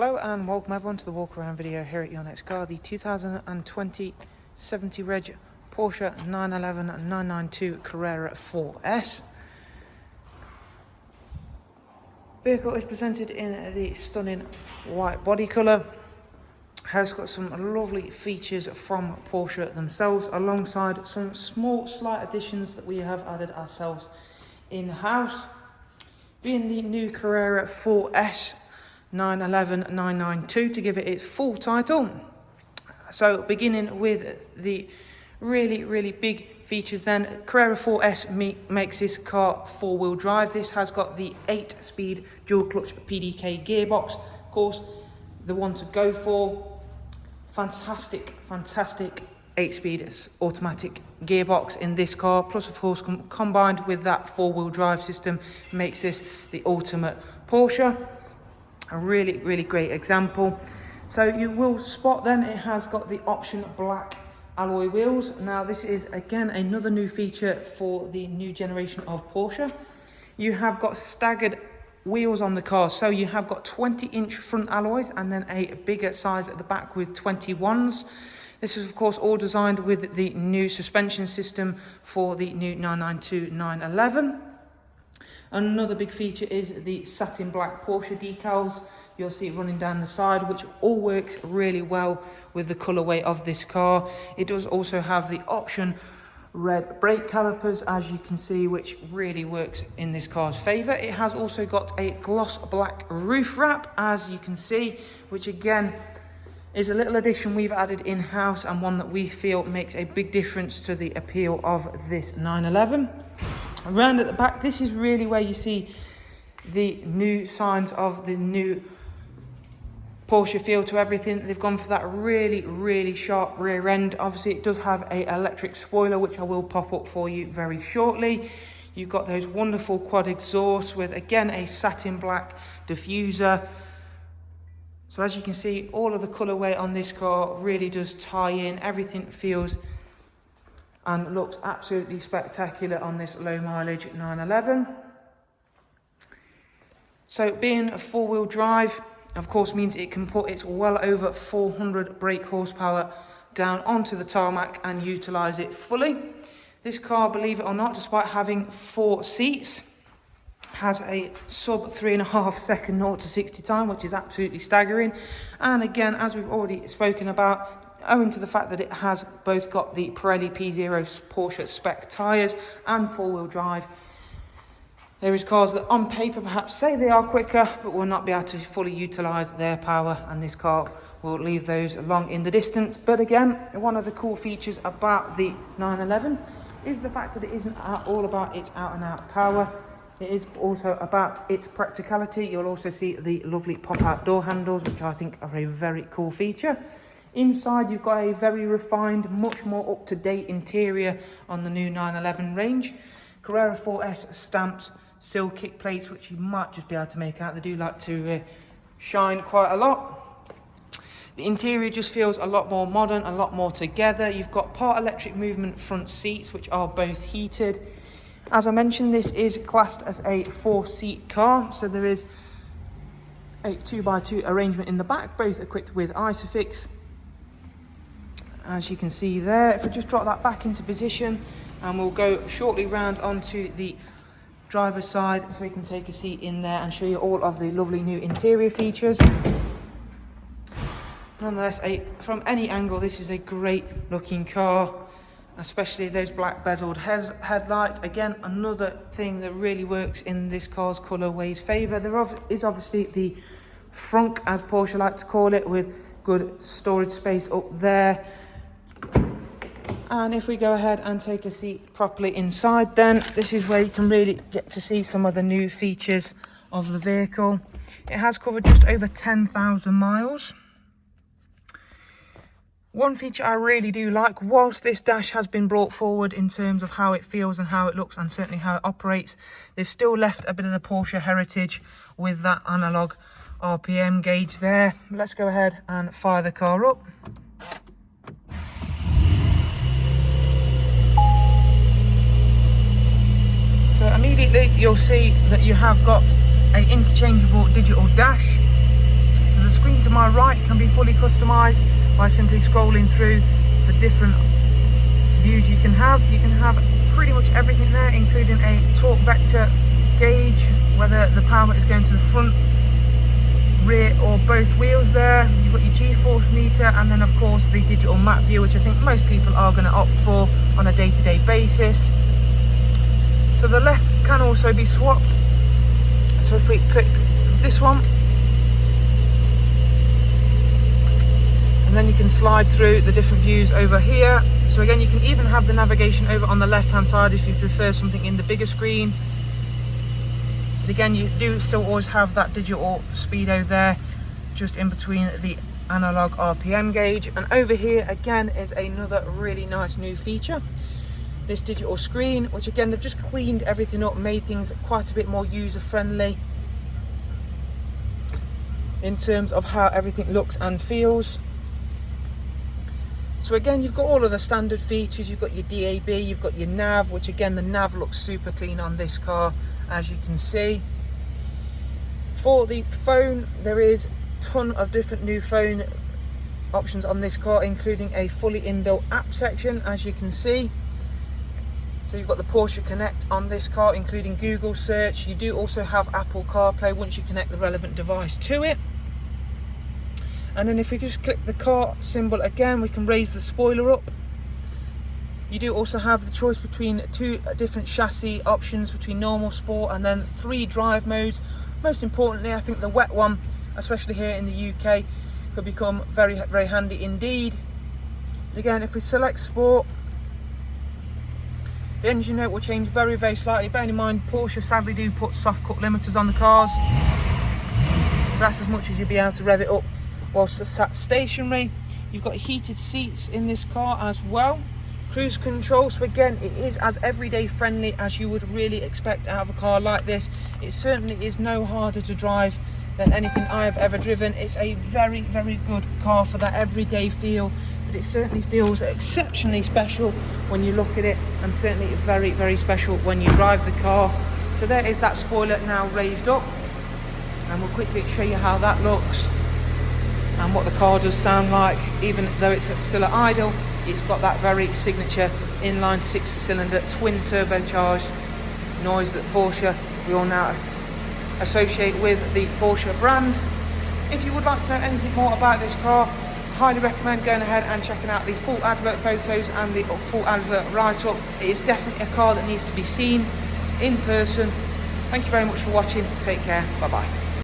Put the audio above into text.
Hello and welcome everyone to the walk around video here at Your Next Car, the 2020 70 reg Porsche 911 992 Carrera 4S. Vehicle is presented in the stunning white body colour. Has got some lovely features from Porsche themselves, alongside some small slight additions that we have added ourselves in-house. Being the new Carrera 4S 911 992 to give it its full title. So beginning with the really big features then, Carrera 4S makes this car four-wheel drive. This has got the 8-speed dual clutch PDK gearbox, of course the one to go for. Fantastic 8-speed automatic gearbox in this car, plus of course combined with that four-wheel drive system makes this the ultimate Porsche. A really great example. So you will spot then it has got the option black alloy wheels. Now this is again another new feature for the new generation of Porsche. You have got staggered wheels on the car, so you have got 20-inch front alloys and then a bigger size at the back with 21s. This is of course all designed with the new suspension system for the new 992 911. Another big feature is the satin black Porsche decals. You'll see it running down the side, which all works really well with the colourway of this car. It does also have the option red brake calipers, as you can see, which really works in this car's favour. It has also got a gloss black roof wrap, as you can see, which again is a little addition we've added in-house and one that we feel makes a big difference to the appeal of this 911. Around at the back, this is really where you see the new signs of the new Porsche feel to everything. They've gone for that really sharp rear end. Obviously it does have a electric spoiler, which I will pop up for you very shortly. You've got those wonderful quad exhausts with again a satin black diffuser. So as you can see, all of the colourway on this car really does tie in. Everything feels and looks absolutely spectacular on this low mileage 911. So being a four-wheel drive, of course, means it can put its well over 400 brake horsepower down onto the tarmac and utilise it fully. This car, believe it or not, despite having 4 seats, has a sub 3.5 second 0 to 60 time, which is absolutely staggering. And again, as we've already spoken about, owing to the fact that it has both got the Pirelli P0 Porsche spec tyres and four-wheel drive, there is cars that on paper perhaps say they are quicker, but will not be able to fully utilise their power, and this car will leave those long in the distance. But again, one of the cool features about the 911 is the fact that it isn't all about its out-and-out power. It is also about its practicality. You'll also see the lovely pop-out door handles, which I think are a very cool feature. Inside, you've got a very refined, much more up-to-date interior on the new 911 range. Carrera 4S stamped sill kick plates, which you might just be able to make out. They do like to shine quite a lot. The interior just feels a lot more modern, a lot more together. You've got part electric movement front seats, which are both heated. As I mentioned, this is classed as a 4-seat car, so there is a 2x2 arrangement in the back, both equipped with Isofix. As you can see there, if we just drop that back into position, and we'll go shortly round onto the driver's side so we can take a seat in there and show you all of the lovely new interior features. Nonetheless, from any angle, this is a great looking car, especially those black bezeled headlights. Again, another thing that really works in this car's colourway's favour. There is obviously the frunk, as Porsche like to call it, with good storage space up there. And if we go ahead and take a seat properly inside, then this is where you can really get to see some of the new features of the vehicle. It has covered just over 10,000 miles. One feature I really do like, whilst this dash has been brought forward in terms of how it feels and how it looks and certainly how it operates, they've still left a bit of the Porsche heritage with that analog RPM gauge there. Let's go ahead and fire the car up. So immediately you'll see that you have got an interchangeable digital dash. So the screen to my right can be fully customized by simply scrolling through the different views you can have. You can have pretty much everything there, including a torque vector gauge, whether the power is going to the front, rear or both wheels there. You've got your G-force meter, and then of course the digital map view, which I think most people are going to opt for on a day-to-day basis. So the left can also be swapped. So if we click this one, and then you can slide through the different views over here. So again, you can even have the navigation over on the left hand side if you prefer something in the bigger screen. But again, you do still always have that digital speedo there, just in between the analog RPM gauge. And over here again is another really nice new feature, this digital screen, which again they've just cleaned everything up, made things quite a bit more user friendly in terms of how everything looks and feels. So again, you've got all of the standard features. You've got your DAB, you've got your nav, which again, the nav looks super clean on this car, as you can see. For the phone, there is a ton of different new phone options on this car, including a fully inbuilt app section, as you can see. So you've got the Porsche Connect on this car, including Google search. You do also have Apple CarPlay once you connect the relevant device to it. And then if we just click the car symbol again, we can raise the spoiler up. You do also have the choice between two different chassis options, between normal, sport, and then 3 drive modes. Most importantly, I think the wet one, especially here in the UK, could become very, very handy indeed. Again, if we select sport, the engine note will change very, very slightly. Bearing in mind, Porsche sadly do put soft cut limiters on the cars, so that's as much as you'll be able to rev it up whilst it's sat stationary. You've got heated seats in this car as well. Cruise control, so again, it is as everyday friendly as you would really expect out of a car like this. It certainly is no harder to drive than anything I have ever driven. It's a very, very good car for that everyday feel, but it certainly feels exceptionally special when you look at it, and certainly very, very special when you drive the car. So there is that spoiler now raised up, and we'll quickly show you how that looks and what the car does sound like. Even though it's still at idle, it's got that very signature inline 6-cylinder twin turbocharged noise that Porsche we all now associate with the Porsche brand. If you would like to know anything more about this car, highly recommend going ahead and checking out the full advert photos and the full advert write-up. It is definitely a car that needs to be seen in person. Thank you very much for watching. Take care. Bye bye.